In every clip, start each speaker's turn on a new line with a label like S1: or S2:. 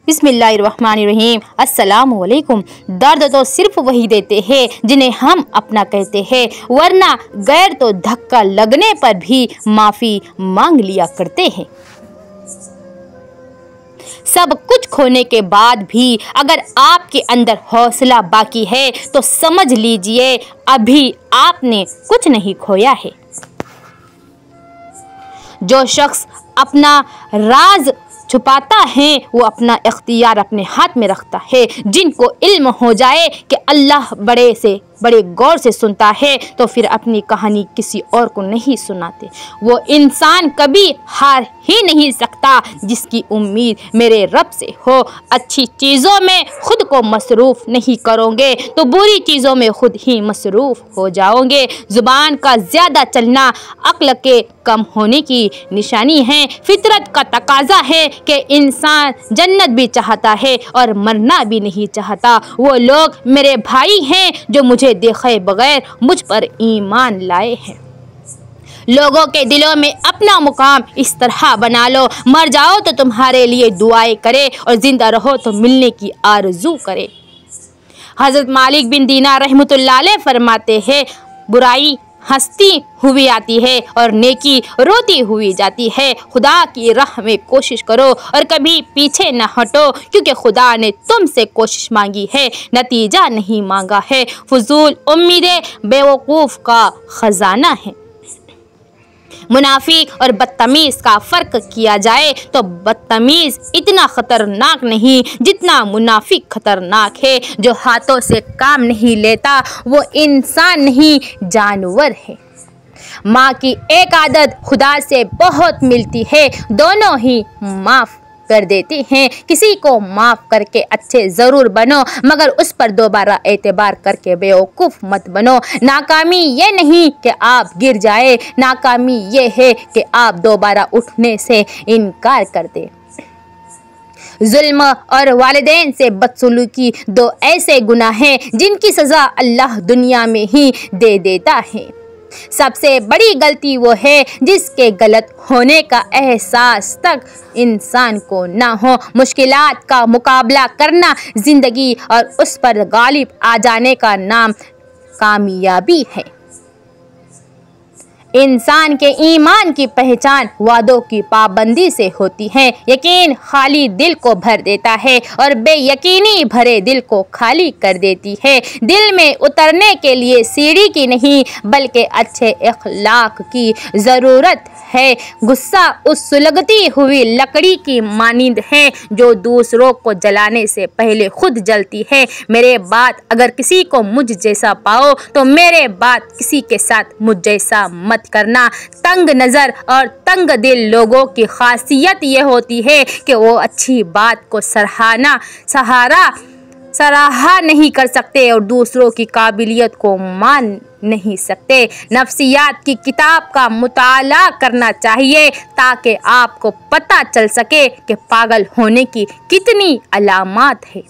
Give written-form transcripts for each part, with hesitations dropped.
S1: बिस्मिल्लाहिर्रहमानिर्रहीम। अस्सलामुअलैकुम। दर्द तो सिर्फ वही देते हैं जिन्हें हम अपना कहते हैं, वरना गैर तो धक्का लगने पर भी माफ़ी मांग लिया करते हैं। सब कुछ खोने के बाद भी अगर आपके अंदर हौसला बाकी है तो समझ लीजिए अभी आपने कुछ नहीं खोया है। जो शख्स अपना राज छुपाता है वो अपना इख्तियार अपने हाथ में रखता है। जिनको इल्म हो जाए कि अल्लाह बड़े से बड़े गौर से सुनता है तो फिर अपनी कहानी किसी और को नहीं सुनाते। वो इंसान कभी हार ही नहीं सकता जिसकी उम्मीद मेरे रब से हो। अच्छी चीज़ों में खुद को मसरूफ़ नहीं करोगे तो बुरी चीज़ों में खुद ही मसरूफ़ हो जाओगे। ज़ुबान का ज़्यादा चलना अक्ल के कम होने की निशानी है। फितरत का तकाजा है कि इंसान जन्नत भी चाहता है और मरना भी नहीं चाहता। वो लोग मेरे भाई हैं जो मुझे देखे बगैर मुझ पर ईमान लाए हैं। लोगों के दिलों में अपना मुकाम इस तरह बना लो, मर जाओ तो तुम्हारे लिए दुआएं करे और जिंदा रहो तो मिलने की आरज़ू करे। हज़रत मालिक बिन दीनार रहमतुल्लाह अलैह फरमाते हैं, बुराई हंसती हुई आती है और नेकी रोती हुई जाती है। खुदा की राह में कोशिश करो और कभी पीछे न हटो, क्योंकि खुदा ने तुमसे कोशिश मांगी है, नतीजा नहीं मांगा है। फजूल उम्मीदें बेवकूफ़ का ख़जाना है। मुनाफिक और बदतमीज़ का फ़र्क किया जाए तो बदतमीज़ इतना ख़तरनाक नहीं जितना मुनाफिक ख़तरनाक है। जो हाथों से काम नहीं लेता वो इंसान नहीं जानवर है। माँ की एक आदत खुदा से बहुत मिलती है, दोनों ही माफ़ कर देती हैं। किसी को माफ़ करके अच्छे ज़रूर बनो, मगर उस पर दोबारा एतबार करके बेवकूफ़ मत बनो। नाकामी ये नहीं कि आप गिर जाए, नाकामी ये है कि आप दोबारा उठने से इनकार कर दें। जुल्म और वालिदैन से बदसलूकी दो ऐसे गुनाह हैं जिनकी सज़ा अल्लाह दुनिया में ही दे देता है। सबसे बड़ी गलती वो है जिसके गलत होने का एहसास तक इंसान को ना हो। मुश्किलात का मुकाबला करना ज़िंदगी और उस पर गालिब आ जाने का नाम कामयाबी है। इंसान के ईमान की पहचान वादों की पाबंदी से होती है। यकीन खाली दिल को भर देता है और बेयकीनी भरे दिल को खाली कर देती है। दिल में उतरने के लिए सीढ़ी की नहीं बल्कि अच्छे इखलाक की ज़रूरत है। गुस्सा उस सुलगती हुई लकड़ी की मानिंद है जो दूसरों को जलाने से पहले खुद जलती है। मेरे बाद अगर किसी को मुझ जैसा पाओ तो मेरे बाद किसी के साथ मुझ जैसा मत करना। तंग नज़र और तंग दिल लोगों की खासियत यह होती है कि वो अच्छी बात को सराहा नहीं कर सकते और दूसरों की काबिलियत को मान नहीं सकते। नफ्सियात की किताब का मुताला करना चाहिए ताकि आपको पता चल सके कि पागल होने की कितनी अलामात है।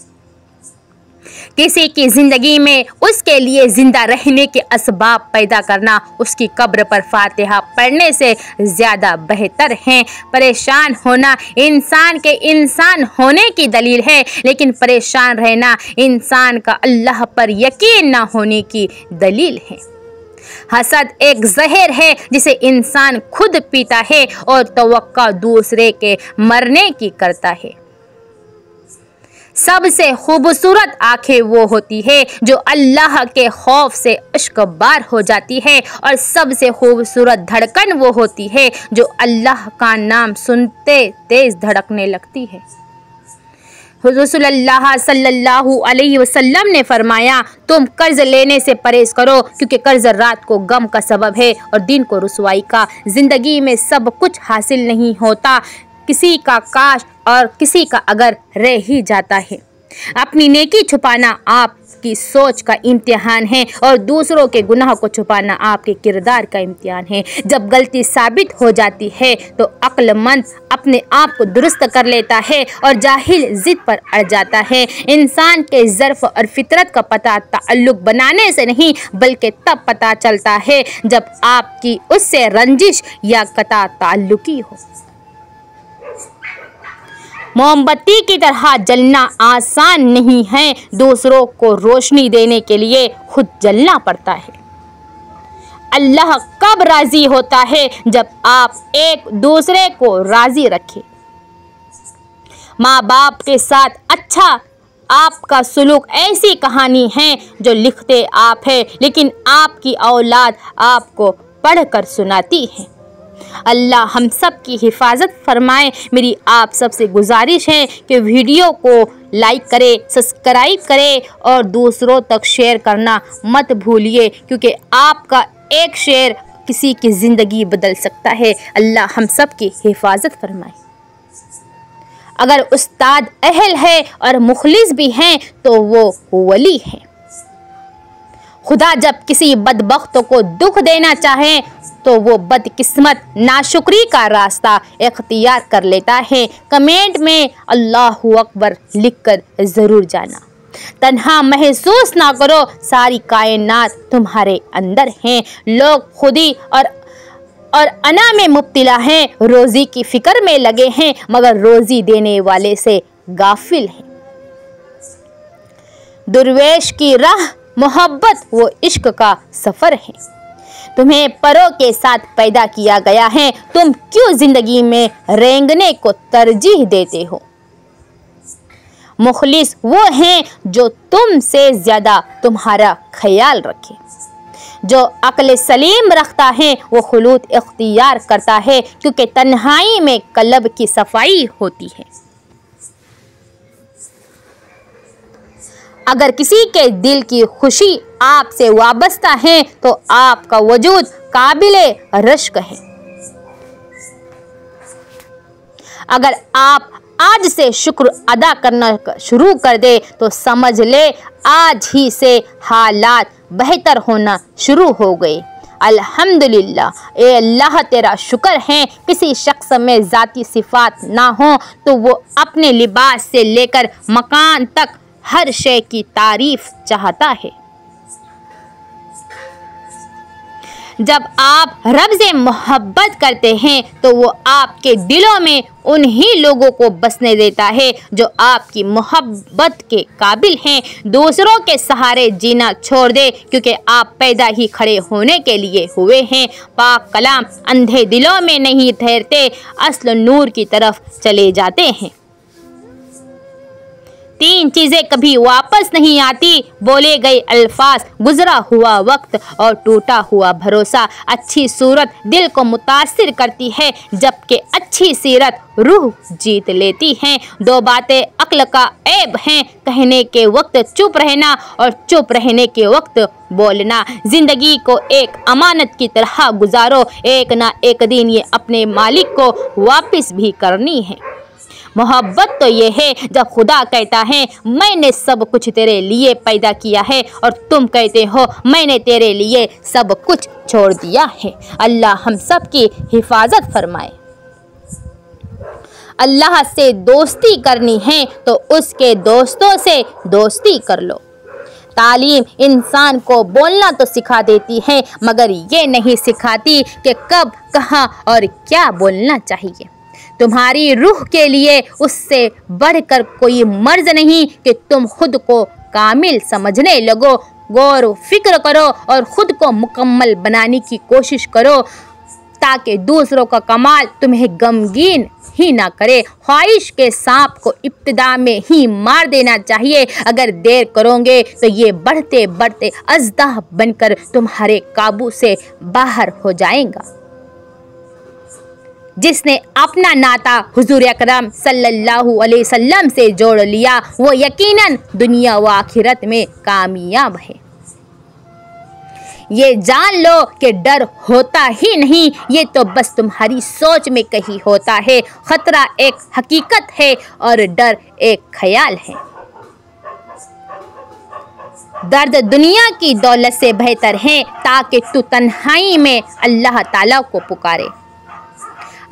S1: किसी की ज़िंदगी में उसके लिए ज़िंदा रहने के असबाब पैदा करना उसकी कब्र पर फातिहा पढ़ने से ज़्यादा बेहतर है। परेशान होना इंसान के इंसान होने की दलील है, लेकिन परेशान रहना इंसान का अल्लाह पर यकीन ना होने की दलील है। हसद एक जहर है जिसे इंसान खुद पीता है और तवक्का दूसरे के मरने की करता है। सबसे खूबसूरत आंखें वो होती है जो अल्लाह के खौफ से अश्कबार हो जाती है और सबसे खूबसूरत धड़कन वो होती है जो अल्लाह का नाम सुनते तेज धड़कने लगती है। रसूलुल्लाह सल्लल्लाहु अलैहि वसल्लम ने फरमाया, तुम कर्ज लेने से परहेज करो क्योंकि कर्ज रात को गम का सबब है और दिन को रुसवाई का। जिंदगी में सब कुछ हासिल नहीं होता, किसी का काश और किसी का अगर रह ही जाता है। अपनी नेकी छुपाना आपकी सोच का इम्तिहान है और दूसरों के गुनाह को छुपाना आपके किरदार का इम्तिहान है। जब गलती साबित हो जाती है तो अक्लमंद अपने आप को दुरुस्त कर लेता है और जाहिल जिद पर अड़ जाता है। इंसान के ज़र्फ़ और फितरत का पता ताल्लुक़ बनाने से नहीं बल्कि तब पता चलता है जब आपकी उससे रंजिश या कता ताल्लुकी हो। मोमबत्ती की तरह जलना आसान नहीं है, दूसरों को रोशनी देने के लिए खुद जलना पड़ता है। अल्लाह कब राजी होता है? जब आप एक दूसरे को राजी रखें। माँ बाप के साथ अच्छा आपका सुलूक ऐसी कहानी है जो लिखते आप हैं, लेकिन आपकी औलाद आपको पढ़कर सुनाती है। अल्लाह हम सब की हिफाजत फरमाए। मेरी आप सबसे गुजारिश है कि वीडियो को लाइक करें, सब्सक्राइब करें और दूसरों तक शेयर करना मत भूलिए, क्योंकि आपका एक शेयर किसी की ज़िंदगी बदल सकता है। अल्लाह हम सब की हिफाजत फरमाए। अगर उस्ताद अहल है और मुखलिस भी हैं तो वो वली हैं। खुदा जब किसी बदबख्त को दुख देना चाहे तो वो बदकिस्मत नाशुक्री का रास्ता इख्तियार कर लेता है। कमेंट में अल्लाहु अकबर लिखकर ज़रूर जाना। तन्हा महसूस ना करो, सारी कायनात तुम्हारे अंदर हैं। लोग खुदी और अना में मुब्तिला हैं, रोज़ी की फ़िक्र में लगे हैं, मगर रोज़ी देने वाले से गाफिल हैं। दुर्वेश की राह मोहब्बत वो इश्क का सफ़र है। तुम्हें परों के साथ पैदा किया गया है, तुम क्यों ज़िंदगी में रेंगने को तरजीह देते हो? मुखलिस वो हैं जो तुमसे ज़्यादा तुम्हारा ख्याल रखे। जो अक्ल सलीम रखता है वो खुलूत इख्तियार करता है, क्योंकि तन्हाई में कल्ब की सफाई होती है। अगर किसी के दिल की खुशी आपसे वाबस्ता है तो आपका वजूद काबिले रश्क है। अगर आप आज से शुक्र अदा करना शुरू कर दे तो समझ ले आज ही से हालात बेहतर होना शुरू हो गए। अल्हम्दुलिल्लाह, ए अल्लाह तेरा शुक्र है। किसी शख्स में ज़ाती सिफात ना हो तो वो अपने लिबास से लेकर मकान तक हर शय की तारीफ चाहता है। जब आप रब से मोहब्बत करते हैं तो वो आपके दिलों में उन्हीं लोगों को बसने देता है जो आपकी मोहब्बत के काबिल हैं। दूसरों के सहारे जीना छोड़ दे, क्योंकि आप पैदा ही खड़े होने के लिए हुए हैं। पाक कलाम अंधे दिलों में नहीं ठहरते, असल नूर की तरफ चले जाते हैं। 3 चीज़ें कभी वापस नहीं आती: बोले गए अल्फाज, गुजरा हुआ वक्त और टूटा हुआ भरोसा। अच्छी सूरत दिल को मुतासिर करती है, जबकि अच्छी सीरत रूह जीत लेती हैं। 2 बातें अक्ल का ऐब हैं: कहने के वक्त चुप रहना और चुप रहने के वक्त बोलना। ज़िंदगी को एक अमानत की तरह गुजारो, एक ना एक दिन ये अपने मालिक को वापस भी करनी है। मोहब्बत तो ये है जब खुदा कहता है मैंने सब कुछ तेरे लिए पैदा किया है, और तुम कहते हो मैंने तेरे लिए सब कुछ छोड़ दिया है। अल्लाह हम सब की हिफाजत फरमाए। अल्लाह से दोस्ती करनी है तो उसके दोस्तों से दोस्ती कर लो। तालीम इंसान को बोलना तो सिखा देती है, मगर ये नहीं सिखाती कि कब, कहाँ और क्या बोलना चाहिए। तुम्हारी रूह के लिए उससे बढ़कर कोई मर्ज नहीं कि तुम खुद को कामिल समझने लगो। गौर फिक्र करो और ख़ुद को मुकम्मल बनाने की कोशिश करो, ताकि दूसरों का कमाल तुम्हें गमगीन ही ना करे। ख्वाहिश के सांप को इब्तिदा में ही मार देना चाहिए। अगर देर करोगे तो ये बढ़ते बढ़ते अज़दा बनकर तुम्हारे काबू से बाहर हो जाएगा। जिसने अपना नाता हुजूर अकरम सल्लल्लाहु अलैहि वसल्लम से जोड़ लिया वो यकीनन दुनिया व आखिरत में कामयाब है। ये जान लो कि डर होता ही नहीं, ये तो बस तुम्हारी सोच में कहीं होता है। खतरा एक हकीकत है और डर एक ख्याल है। दर्द दुनिया की दौलत से बेहतर है ताकि तू तन्हाई में अल्लाह ताला को पुकारे।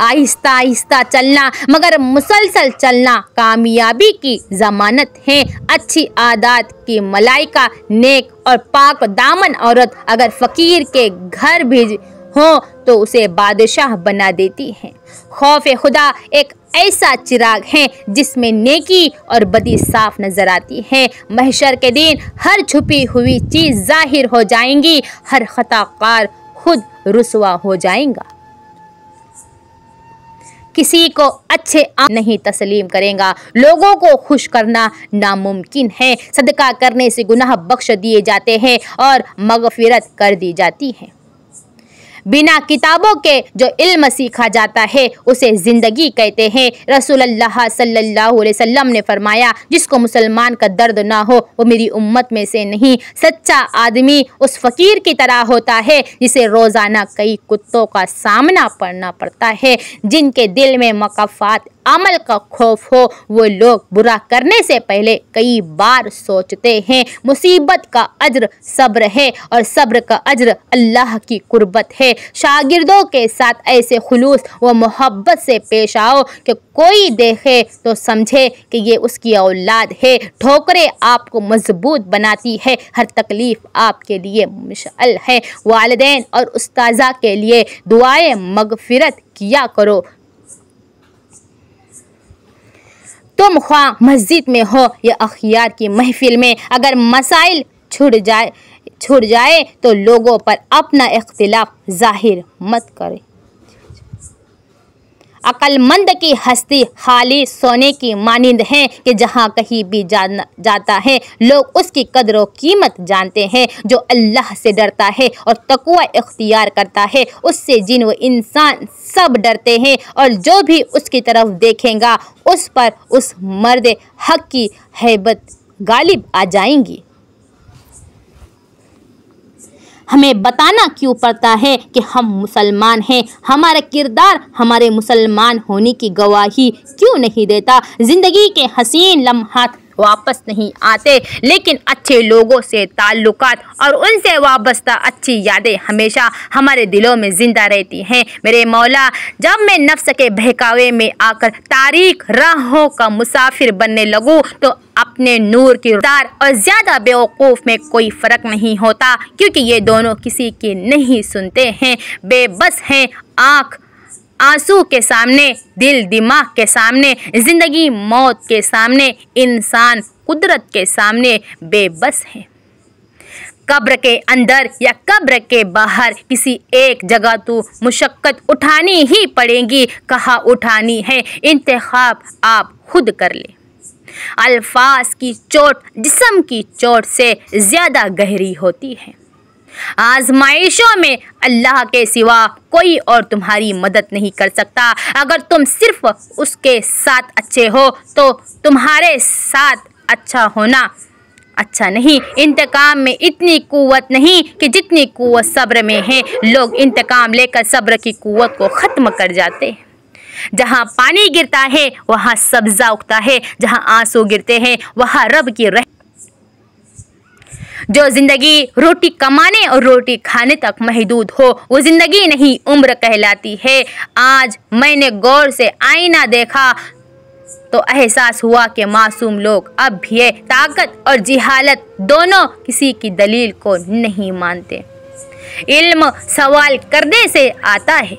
S1: आहिस्ता आहिस्ता चलना मगर मुसलसल चलना कामयाबी की ज़मानत है। अच्छी आदत की मलाइका, नेक और पाक दामन औरत अगर फ़कीर के घर भी हो तो उसे बादशाह बना देती हैं। खौफ खुदा एक ऐसा चिराग है जिसमें नेकी और बदी साफ नजर आती है। महशर के दिन हर छुपी हुई चीज जाहिर हो जाएंगी, हर खताकार खुद रुसवा हो जाएगा। किसी को अच्छे नहीं तस्लीम करेगा। लोगों को खुश करना नामुमकिन है। सदका करने से गुनाह बख्श दिए जाते हैं और मगफिरत कर दी जाती है। बिना किताबों के जो इल्म सीखा जाता है उसे ज़िंदगी कहते हैं। रसूलुल्लाह सल्लल्लाहु अलैहि वसल्लम ने फरमाया, जिसको मुसलमान का दर्द ना हो वो मेरी उम्मत में से नहीं। सच्चा आदमी उस फ़कीर की तरह होता है जिसे रोज़ाना कई कुत्तों का सामना करना पड़ता है। जिनके दिल में मकाफात अमल का खौफ हो वो लोग बुरा करने से पहले कई बार सोचते हैं। मुसीबत का अज्र सब्र है और सब्र का अज्र अल्लाह की कुर्बत है। शागिर्दों के साथ ऐसे खुलूस व मोहब्बत से पेश आओ कि कोई देखे तो समझे कि ये उसकी औलाद है। ठोकरें आपको मजबूत बनाती है, हर तकलीफ़ आपके लिए मुशअल है। वालिदैन और उस्ताज़ा के लिए दुआएं मगफिरत किया करो। तुम ख्वाह मस्जिद में हो या अखियार की महफिल में, अगर मसाइल छुड़ जाए तो लोगों पर अपना इख्तिलाफ जाहिर मत करे। अक्लमंद की हस्ती खाली सोने की मानिंद है कि जहाँ कहीं भी जाता है लोग उसकी कदर व कीमत जानते हैं। जो अल्लाह से डरता है और तक़वा इख्तियार करता है उससे जिन व इंसान सब डरते हैं, और जो भी उसकी तरफ देखेगा उस पर उस मर्द हक की हैबत गालिब आ जाएंगी। हमें बताना क्यों पड़ता है कि हम मुसलमान हैं? हमारा किरदार हमारे मुसलमान होने की गवाही क्यों नहीं देता? ज़िंदगी के हसीन लम्हात वापस नहीं आते, लेकिन अच्छे लोगों से ताल्लुकात और उनसे वाबस्ता अच्छी यादें हमेशा हमारे दिलों में ज़िंदा रहती हैं। मेरे मौला, जब मैं नफ्स के बहकावे में आकर तारीख राहों का मुसाफिर बनने लगूं तो अपने नूर की रफ्तार और ज़्यादा बेवकूफ़ में कोई फ़र्क नहीं होता, क्योंकि ये दोनों किसी की नहीं सुनते हैं, बेबस हैं। आँख आंसू के सामने, दिल दिमाग के सामने, ज़िंदगी मौत के सामने, इंसान कुदरत के सामने बेबस है। कब्र के अंदर या कब्र के बाहर किसी एक जगह तो मुशक्क़त उठानी ही पड़ेगी। कहाँ उठानी है, इंतखाब आप खुद कर ले। अल्फाज की चोट जिस्म की चोट से ज़्यादा गहरी होती है। आजमाइशों में अल्लाह के सिवा कोई और तुम्हारी मदद नहीं कर सकता। अगर तुम सिर्फ उसके साथ अच्छे हो तो तुम्हारे साथ अच्छा होना अच्छा नहीं। इंतकाम में इतनी कुव्वत नहीं कि जितनी कुव्वत सब्र में है। लोग इंतकाम लेकर सब्र की कुव्वत को ख़त्म कर जाते हैं। जहाँ पानी गिरता है वहाँ सब्ज़ा उगता है, जहाँ आंसू गिरते हैं वहाँ रब की रहमत। जो ज़िंदगी रोटी कमाने और रोटी खाने तक महदूद हो वो ज़िंदगी नहीं, उम्र कहलाती है। आज मैंने गौर से आईना देखा तो एहसास हुआ कि मासूम लोग अब भी ताकत और जिहालत दोनों किसी की दलील को नहीं मानते। इल्म सवाल करने से आता है।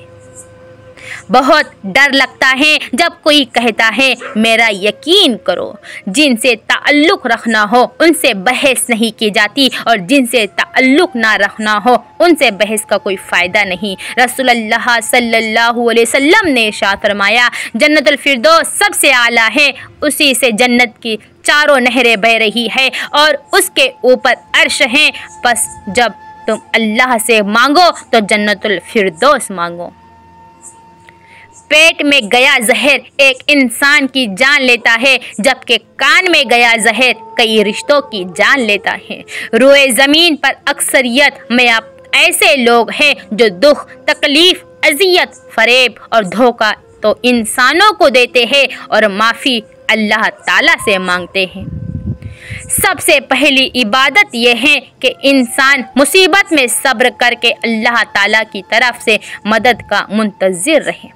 S1: बहुत डर लगता है जब कोई कहता है मेरा यकीन करो। जिनसे ताल्लुक़ रखना हो उनसे बहस नहीं की जाती, और जिनसे ताल्लुक़ ना रखना हो उनसे बहस का कोई फ़ायदा नहीं। रसूलुल्लाह सल्लल्लाहु अलैहि वसल्लम ने इरशाद फरमाया, जन्नतुल फिरदौस सबसे आला है, उसी से जन्नत की चारों नहरें बह रही है और उसके ऊपर अर्श हैं। बस जब तुम अल्लाह से मांगो तो जन्नतुल फिरदौस मांगो। पेट में गया जहर एक इंसान की जान लेता है, जबकि कान में गया जहर कई रिश्तों की जान लेता है। रोए ज़मीन पर अक्सरियत में आप ऐसे लोग हैं जो दुख, तकलीफ़, अजियत, फरेब और धोखा तो इंसानों को देते हैं और माफ़ी अल्लाह ताला से मांगते हैं। सबसे पहली इबादत यह है कि इंसान मुसीबत में सब्र करके अल्लाह ताला की तरफ से मदद का मुंतज़िर रहे।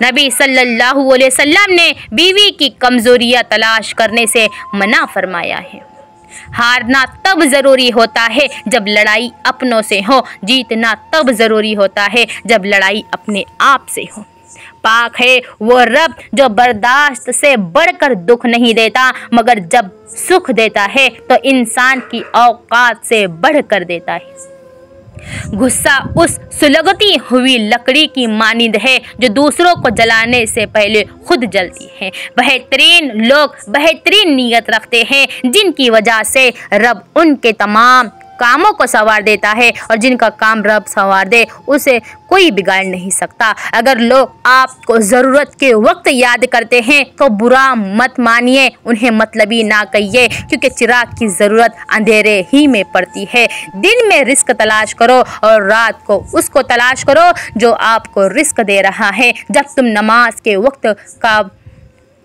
S1: नबी सल्लल्लाहु अलैहि वसल्लम ने बीवी की कमज़ोरियाँ तलाश करने से मना फरमाया है। हारना तब ज़रूरी होता है जब लड़ाई अपनों से हो, जीतना तब ज़रूरी होता है जब लड़ाई अपने आप से हो। पाक है वो रब जो बर्दाश्त से बढ़कर दुख नहीं देता, मगर जब सुख देता है तो इंसान की औकात से बढ़कर देता है। गुस्सा उस सुलगती हुई लकड़ी की मानिंद है जो दूसरों को जलाने से पहले खुद जलती है। बेहतरीन लोग बेहतरीन नीयत रखते हैं, जिनकी वजह से रब उनके तमाम कामों को संवार देता है, और जिनका काम रब संवार दे उसे कोई बिगाड़ नहीं सकता। अगर लोग आपको ज़रूरत के वक्त याद करते हैं तो बुरा मत मानिए, उन्हें मतलबी ना कहिए, क्योंकि चिराग की ज़रूरत अंधेरे ही में पड़ती है। दिन में रिस्क तलाश करो और रात को उसको तलाश करो जो आपको रिस्क दे रहा है। जब तुम नमाज के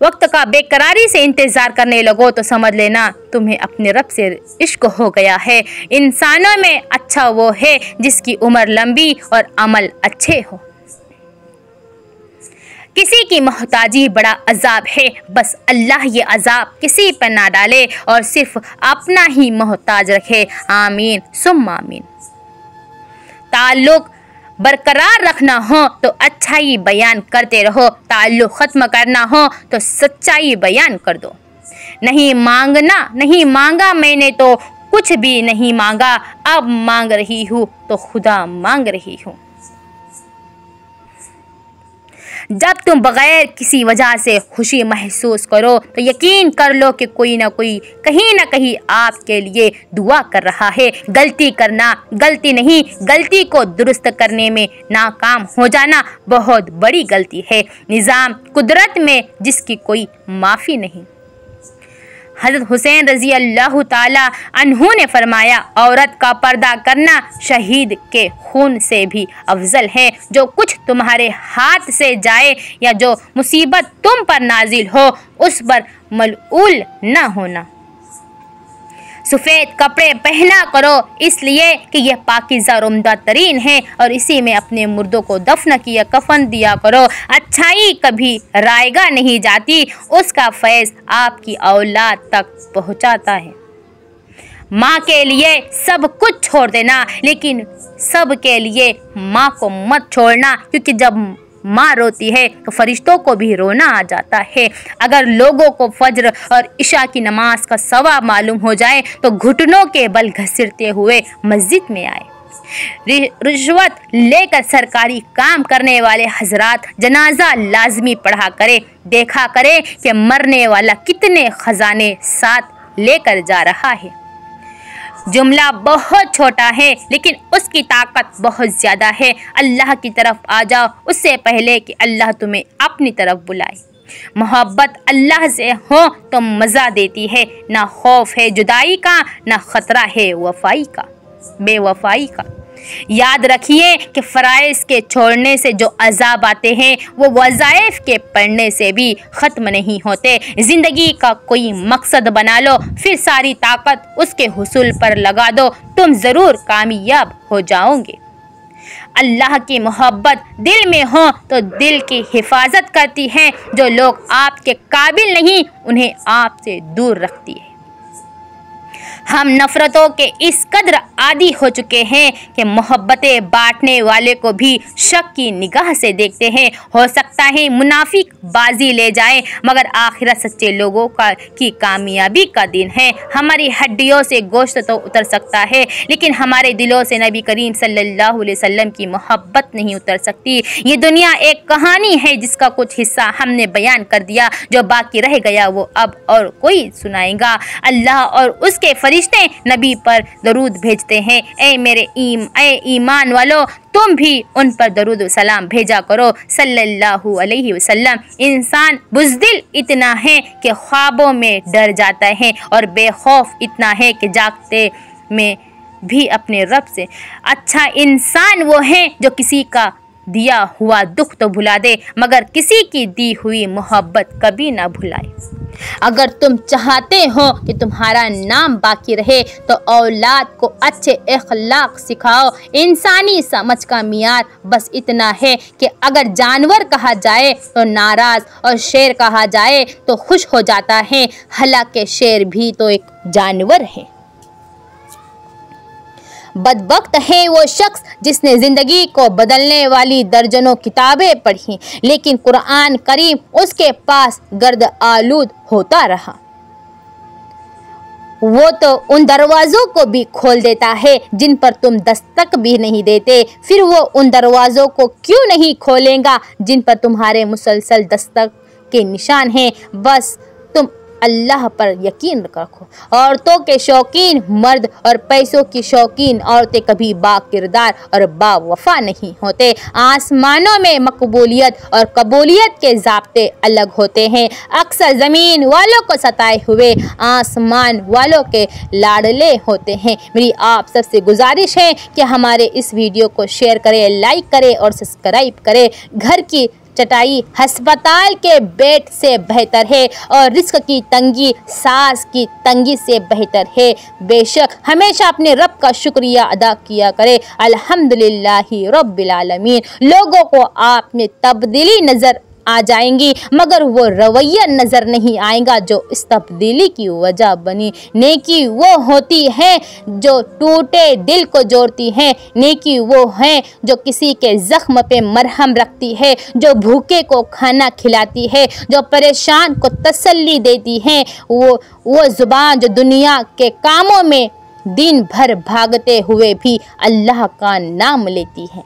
S1: वक्त का बेकरारी से इंतज़ार करने लगो तो समझ लेना तुम्हें अपने रब से इश्क हो गया है। इंसानों में अच्छा वो है जिसकी उम्र लंबी और अमल अच्छे हो। किसी की मोहताजी बड़ा अजाब है, बस अल्लाह ये अजाब किसी पर ना डाले और सिर्फ अपना ही मोहताज रखे। आमीन सुम्मा आमीन। ताल्लुक़ बरकरार रखना हो तो अच्छाई बयान करते रहो, ताल्लुक़ ख़त्म करना हो तो सच्चाई बयान कर दो। नहीं मांगा मैंने तो कुछ भी नहीं मांगा, अब मांग रही हूँ तो खुदा मांग रही हूँ। जब तुम बग़ैर किसी वजह से खुशी महसूस करो तो यकीन कर लो कि कोई ना कोई कहीं ना कहीं आपके लिए दुआ कर रहा है। गलती करना गलती नहीं, गलती को दुरुस्त करने में नाकाम हो जाना बहुत बड़ी गलती है। निज़ाम कुदरत में जिसकी कोई माफ़ी नहीं। हज़रत हुसैन रज़ी अल्लाह ताला अन्हु ने फरमाया, औरत का पर्दा करना शहीद के खून से भी अफजल है। जो कुछ तुम्हारे हाथ से जाए या जो मुसीबत तुम पर नाजिल हो उस पर मलऊल न होना। सफ़ेद कपड़े पहना करो इसलिए कि यह पाकीज़ा और उम्दा तरीन है, और इसी में अपने मुर्दों को दफन किया कफन दिया करो। अच्छाई कभी रायगा नहीं जाती, उसका फैज़ आपकी औलाद तक पहुँचाता है। माँ के लिए सब कुछ छोड़ देना, लेकिन सब के लिए माँ को मत छोड़ना, क्योंकि जब माँ रोती है तो फरिश्तों को भी रोना आ जाता है। अगर लोगों को फज्र और इशा की नमाज का सवाब मालूम हो जाए तो घुटनों के बल घसीटते हुए मस्जिद में आए। रिश्वत लेकर सरकारी काम करने वाले हजरात जनाजा लाजमी पढ़ा करे, देखा करे कि मरने वाला कितने खजाने साथ लेकर जा रहा है। जुमला बहुत छोटा है लेकिन उसकी ताकत बहुत ज़्यादा है। अल्लाह की तरफ आ जाओ उससे पहले कि अल्लाह तुम्हें अपनी तरफ बुलाए। मोहब्बत अल्लाह से हो तो मज़ा देती है, ना खौफ है जुदाई का, ना ख़तरा है बेवफाई का। याद रखिए कि फ़राइज़ के छोड़ने से जो अज़ाब आते हैं वो वज़ाइफ के पढ़ने से भी ख़त्म नहीं होते। ज़िंदगी का कोई मकसद बना लो, फिर सारी ताकत उसके हुसूल पर लगा दो, तुम ज़रूर कामयाब हो जाओगे। अल्लाह की मोहब्बत दिल में हो तो दिल की हिफाजत करती है। जो लोग आपके काबिल नहीं उन्हें आपसे दूर रखती है। हम नफ़रतों के इस कदर आदी हो चुके हैं कि मोहब्बतें बांटने वाले को भी शक की निगाह से देखते हैं। हो सकता है मुनाफिक बाजी ले जाए, मगर आखिरत सच्चे लोगों की कामयाबी का दिन है। हमारी हड्डियों से गोश्त तो उतर सकता है, लेकिन हमारे दिलों से नबी करीम सल्लल्लाहु अलैहि वसल्लम की मोहब्बत नहीं उतर सकती। ये दुनिया एक कहानी है जिसका कुछ हिस्सा हमने बयान कर दिया, जो बाकी रह गया वो अब और कोई सुनाएगा। अल्लाह और उसके फरिश्ते नबी पर दरूद भेजते हैं। ए ईमान वालों, तुम भी उन पर दरूद व सलाम भेजा करो सल्लल्लाहु अलैहि वसल्लम। इंसान बुज़दिल इतना है कि ख्वाबों में डर जाता है और बेखौफ इतना है कि जागते में भी अपने रब से। अच्छा इंसान वो है जो किसी का दिया हुआ दुख तो भुला दे, मगर किसी की दी हुई मोहब्बत कभी ना भुलाए। अगर तुम चाहते हो कि तुम्हारा नाम बाकी रहे तो औलाद को अच्छे अखलाक सिखाओ। इंसानी समझ का मियार बस इतना है कि अगर जानवर कहा जाए तो नाराज़ और शेर कहा जाए तो खुश हो जाता है। हालांकि शेर भी तो एक जानवर है। बदबख्त है वो शख्स जिसने ज़िंदगी को बदलने वाली दर्जनों किताबें पढ़ी, लेकिन कुरान करीम उसके पास गर्द आलूद होता रहा। वो तो उन दरवाज़ों को भी खोल देता है जिन पर तुम दस्तक भी नहीं देते। फिर वो उन दरवाज़ों को क्यों नहीं खोलेगा जिन पर तुम्हारे मुसलसल दस्तक के निशान हैं। बस तुम अल्लाह पर यकीन रखो। औरतों के शौकीन मर्द और पैसों की शौकीन औरतें कभी बाकिरदार और बावफा नहीं होते। आसमानों में मकबूलियत और कबूलियत के ज़ाब्ते अलग होते हैं। अक्सर ज़मीन वालों को सताए हुए आसमान वालों के लाडले होते हैं। मेरी आप सबसे गुजारिश है कि हमारे इस वीडियो को शेयर करें, लाइक करें और सब्सक्राइब करें। घर की चटाई अस्पताल के बेड से बेहतर है और रिस्क की तंगी सांस की तंगी से बेहतर है। बेशक हमेशा अपने रब का शुक्रिया अदा किया करे। अल्हम्दुलिल्लाहि रब्बिल आलमीन। लोगों को आप में तब्दीली नज़र आ जाएंगी मगर वो रवैया नज़र नहीं आएगा जो इस तब्दीली की वजह बनी। नेकी वो होती है जो टूटे दिल को जोड़ती है। नेकी वो है जो किसी के ज़ख्म पे मरहम रखती है, जो भूखे को खाना खिलाती है, जो परेशान को तसल्ली देती है। वो ज़ुबान जो दुनिया के कामों में दिन भर भागते हुए भी अल्लाह का नाम लेती है।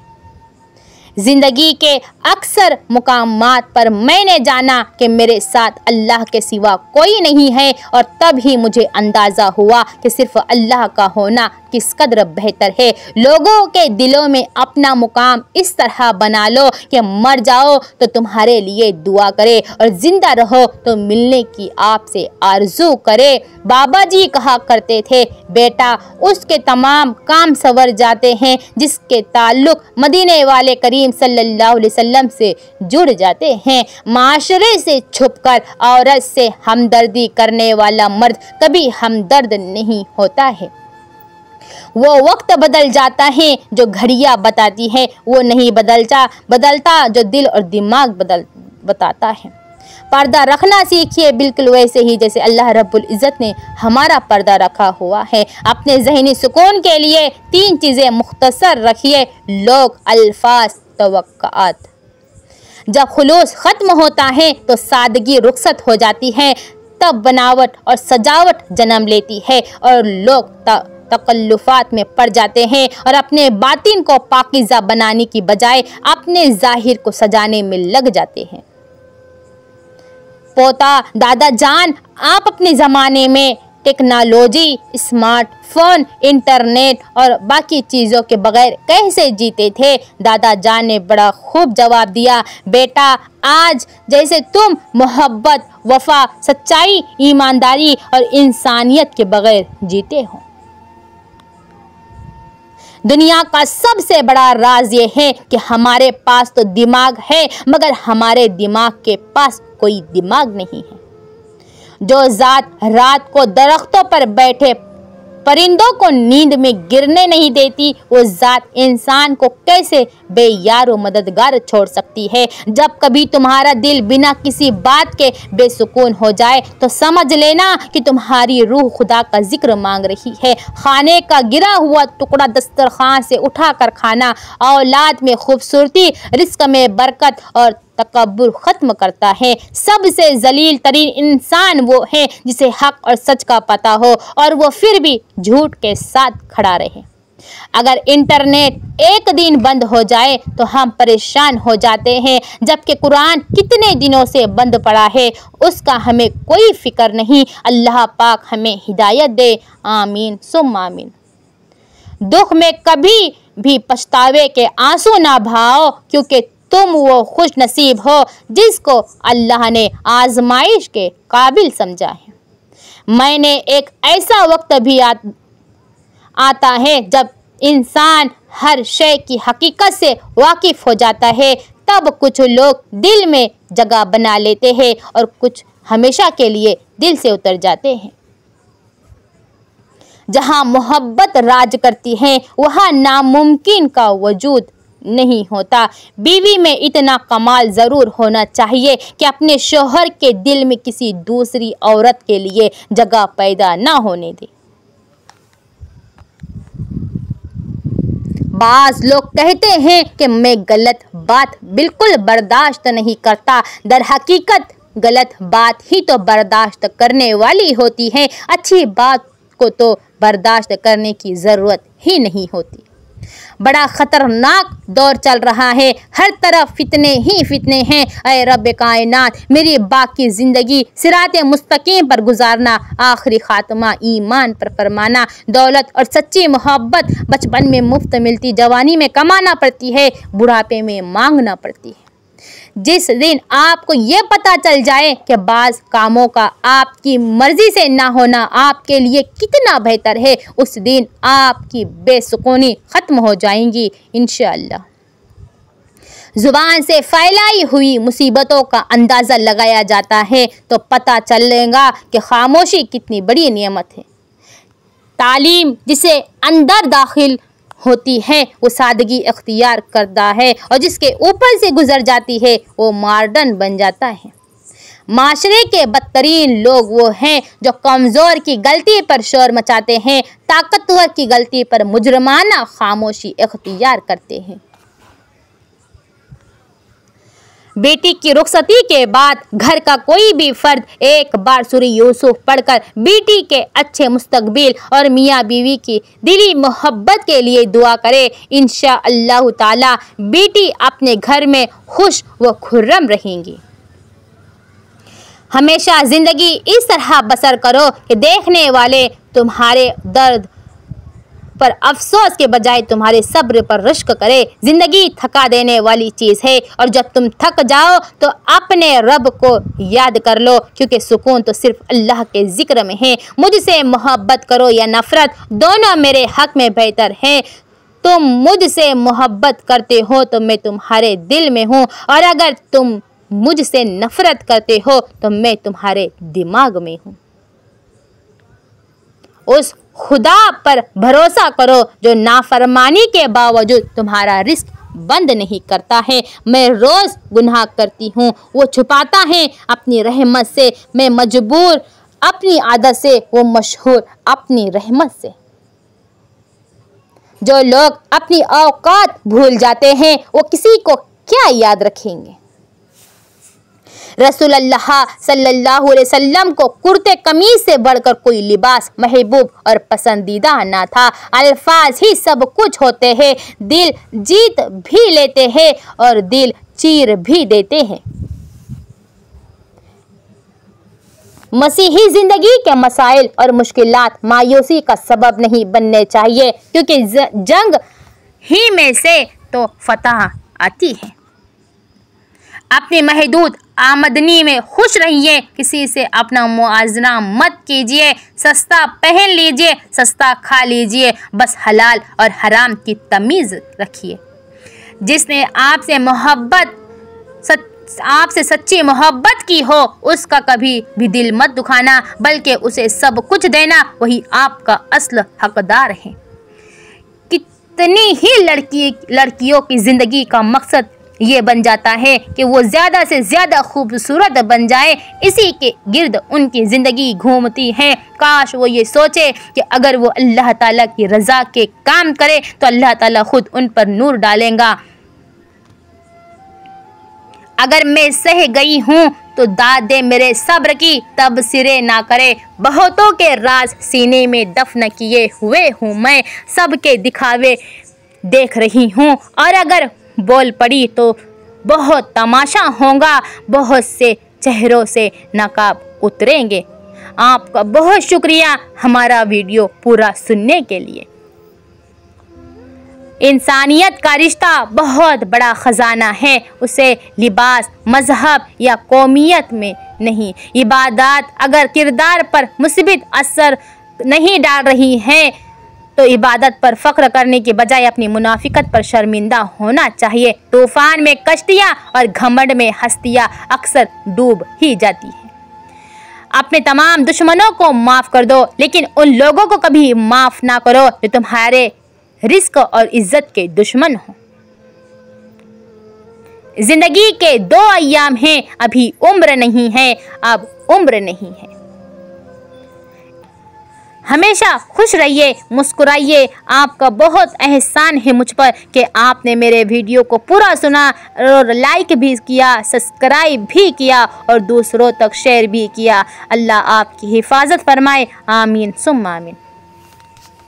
S1: ज़िंदगी के अक्सर मुकामात पर मैंने जाना कि मेरे साथ अल्लाह के सिवा कोई नहीं है और तब ही मुझे अंदाज़ा हुआ कि सिर्फ अल्लाह का होना किस कदर बेहतर है। लोगों के दिलों में अपना मुकाम इस तरह बना लो कि मर जाओ तो तुम्हारे लिए दुआ करे और ज़िंदा रहो तो मिलने की आपसे आरजू करे। बाबा जी कहा करते थे, बेटा उसके तमाम काम संवर जाते हैं जिसके ताल्लुक़ मदीने वाले करीम सल्लल्लाहु अलैहि वसल्लम से जुड़ जाते हैं। माशरे से छुपकर औरत से हमदर्दी करने वाला मर्द कभी हमदर्द नहीं होता है। वो वक्त बदल जाता है जो घड़ियाँ बताती है, वो नहीं बदलता जो दिल और दिमाग बताता है। पर्दा रखना सीखिए बिल्कुल वैसे ही जैसे अल्लाह रब्बुल इज़्ज़त ने हमारा पर्दा रखा हुआ है। अपने ज़हनी सुकून के लिए 3 चीज़ें मुख्तसर रखिए, लोग, अल्फाज, तवक्कुआत। जब खुलूस ख़त्म होता है तो सादगी रुखसत हो जाती है, तब बनावट और सजावट जन्म लेती है और लोग तकल्लुफ़ात में पड़ जाते हैं और अपने बातिन को पाकीज़ा बनाने की बजाय अपने ज़ाहिर को सजाने में लग जाते हैं। पोता दादा जान, आप अपने ज़माने में टेक्नोलॉजी, स्मार्टफोन, इंटरनेट और बाकी चीज़ों के बगैर कैसे जीते थे? दादा जान ने बड़ा खूब जवाब दिया, बेटा आज जैसे तुम मोहब्बत, वफा, सच्चाई, ईमानदारी और इंसानियत के बगैर जीते हो। दुनिया का सबसे बड़ा राज ये है कि हमारे पास तो दिमाग है मगर हमारे दिमाग के पास कोई दिमाग नहीं है। जो ज़ात रात को दरख्तों पर बैठे परिंदों को नींद में गिरने नहीं देती, वो ज़ात इंसान को कैसे बेयार व मददगार छोड़ सकती है। जब कभी तुम्हारा दिल बिना किसी बात के बेसुकून हो जाए तो समझ लेना कि तुम्हारी रूह खुदा का जिक्र मांग रही है। खाने का गिरा हुआ टुकड़ा दस्तरखान से उठा कर खाना औलाद में खूबसूरती, रिस्क में बरकत और तकब्बुर ख़त्म करता है। सबसे जलील तरीन इंसान वो है जिसे हक और सच का पता हो और वो फिर भी झूठ के साथ खड़ा रहे। अगर इंटरनेट एक दिन बंद हो जाए तो हम परेशान हो जाते हैं, जबकि कुरान कितने दिनों से बंद पड़ा है उसका हमें कोई फिक्र नहीं। अल्लाह पाक हमें हिदायत दे, आमीन सुम्मा आमीन। दुख में कभी भी पछतावे के आंसू ना बहाओ, क्योंकि तुम वो खुश नसीब हो जिसको अल्लाह ने आजमाइश के काबिल समझा है। मैंने एक ऐसा वक्त भी आता है जब इंसान हर शय की हकीकत से वाकिफ़ हो जाता है, तब कुछ लोग दिल में जगह बना लेते हैं और कुछ हमेशा के लिए दिल से उतर जाते हैं। जहाँ मोहब्बत राज करती है वहाँ नामुमकिन का वजूद नहीं होता। बीवी में इतना कमाल ज़रूर होना चाहिए कि अपने शौहर के दिल में किसी दूसरी औरत के लिए जगह पैदा ना होने दे। बाज़ लोग कहते हैं कि मैं गलत बात बिल्कुल बर्दाश्त नहीं करता। दर हकीकत गलत बात ही तो बर्दाश्त करने वाली होती है। अच्छी बात को तो बर्दाश्त करने की ज़रूरत ही नहीं होती। बड़ा ख़तरनाक दौर चल रहा है, हर तरफ फितने ही फितने हैं। ऐ रब कायनात, मेरी बाकी ज़िंदगी सिराते मुस्तकीम पर गुजारना, आखिरी ख़ात्मा ईमान पर फरमाना। दौलत और सच्ची मोहब्बत बचपन में मुफ्त मिलती, जवानी में कमाना पड़ती है, बुढ़ापे में मांगना पड़ती है। जिस दिन आपको ये पता चल जाए कि बाज़ कामों का आपकी मर्ज़ी से ना होना आपके लिए कितना बेहतर है, उस दिन आपकी बेसुकूनी ख़त्म हो जाएंगी इंशाअल्लाह। ज़ुबान से फैलाई हुई मुसीबतों का अंदाज़ा लगाया जाता है तो पता चलेगा कि खामोशी कितनी बड़ी नेमत है। तालीम जिसे अंदर दाखिल होती है वो सादगी इख्तियार करता है, और जिसके ऊपर से गुजर जाती है वो मॉडर्न बन जाता है। माशरे के बदतरीन लोग वो हैं जो कमज़ोर की गलती पर शोर मचाते हैं, ताकतवर की गलती पर मुजरमाना खामोशी इख्तियार करते हैं। बेटी की रुखसती के बाद घर का कोई भी फर्द एक बार सूरह यूसुफ पढ़कर बेटी के अच्छे मुस्तकबिल और मियाँ बीवी की दिली मोहब्बत के लिए दुआ करे, इंशाअल्लाह ताला बेटी अपने घर में खुश व खुर्रम रहेंगी। हमेशा ज़िंदगी इस तरह बसर करो कि देखने वाले तुम्हारे दर्द पर अफसोस के बजाय तुम्हारे सब्र पर रश्क करे। ज़िंदगी थका देने वाली चीज़ है, और जब तुम थक जाओ तो अपने रब को याद कर लो, क्योंकि सुकून तो सिर्फ अल्लाह के ज़िक्र में है। मुझसे मोहब्बत करो या नफ़रत, दोनों मेरे हक़ में बेहतर हैं। तुम मुझसे मोहब्बत करते हो तो मैं तुम्हारे दिल में हूँ, और अगर तुम मुझसे नफ़रत करते हो तो मैं तुम्हारे दिमाग में हूँ। उस खुदा पर भरोसा करो जो नाफरमानी के बावजूद तुम्हारा रिस्क बंद नहीं करता है। मैं रोज़ गुनाह करती हूँ, वो छुपाता है अपनी रहमत से। मैं मजबूर अपनी आदत से, वो मशहूर अपनी रहमत से। जो लोग अपनी औकात भूल जाते हैं वो किसी को क्या याद रखेंगे। रसूलुल्लाह सल्लल्लाहु अलैहि वसल्लम को कुर्ते कमीज से बढ़कर कोई लिबास महबूब और पसंदीदा ना था। अल्फाज ही सब कुछ होते हैं, दिल जीत भी लेते हैं और दिल चीर भी देते हैं। मसीही ज़िंदगी के मसाइल और मुश्किलात मायूसी का सबब नहीं बनने चाहिए, क्योंकि जंग ही में से तो फतह आती है। अपनी महदूद आमदनी में खुश रहिए, किसी से अपना मुआवजा मत कीजिए। सस्ता पहन लीजिए, सस्ता खा लीजिए, बस हलाल और हराम की तमीज़ रखिए। जिसने आपसे सच्ची मोहब्बत की हो उसका कभी भी दिल मत दुखाना, बल्कि उसे सब कुछ देना, वही आपका असल हकदार है। कितनी ही लड़कियों की ज़िंदगी का मकसद ये बन जाता है कि वो ज़्यादा से ज़्यादा खूबसूरत बन जाए, इसी के गिर्द उनकी ज़िंदगी घूमती है। काश वो ये सोचे कि अगर वो अल्लाह ताला की रज़ा के काम करे तो अल्लाह ताला खुद उन पर नूर डालेगा। अगर मैं सह गई हूँ तो दाद दे मेरे सब्र की, तब सिरे ना करे। बहुतों के राज सीने में दफन किए हुए हूँ मैं, सबके दिखावे देख रही हूँ, और अगर बोल पड़ी तो बहुत तमाशा होगा। बहुत से चेहरों से नकाब उतरेंगे। आपका बहुत शुक्रिया हमारा वीडियो पूरा सुनने के लिए। इंसानियत का रिश्ता बहुत बड़ा ख़जाना है, उसे लिबास, मज़हब या कौमियत में नहीं। इबादत अगर किरदार पर मुस्बित असर नहीं डाल रही है तो इबादत पर फ़ख्र करने के बजाय अपनी मुनाफिकत पर शर्मिंदा होना चाहिए। तूफ़ान में कश्तियाँ और घमंड में हस्तियाँ अक्सर डूब ही जाती हैं। अपने तमाम दुश्मनों को माफ़ कर दो, लेकिन उन लोगों को कभी माफ़ ना करो जो तुम्हारे रिस्क और इज्जत के दुश्मन हो। जिंदगी के 2 अय्याम हैं, अभी उम्र नहीं है, अब उम्र नहीं है। हमेशा खुश रहिए, मुस्कुराइए। आपका बहुत एहसान है मुझ पर कि आपने मेरे वीडियो को पूरा सुना और लाइक भी किया, सब्सक्राइब भी किया और दूसरों तक शेयर भी किया। अल्लाह आपकी हिफाजत फरमाए। आमीन सुम्मा आमीन।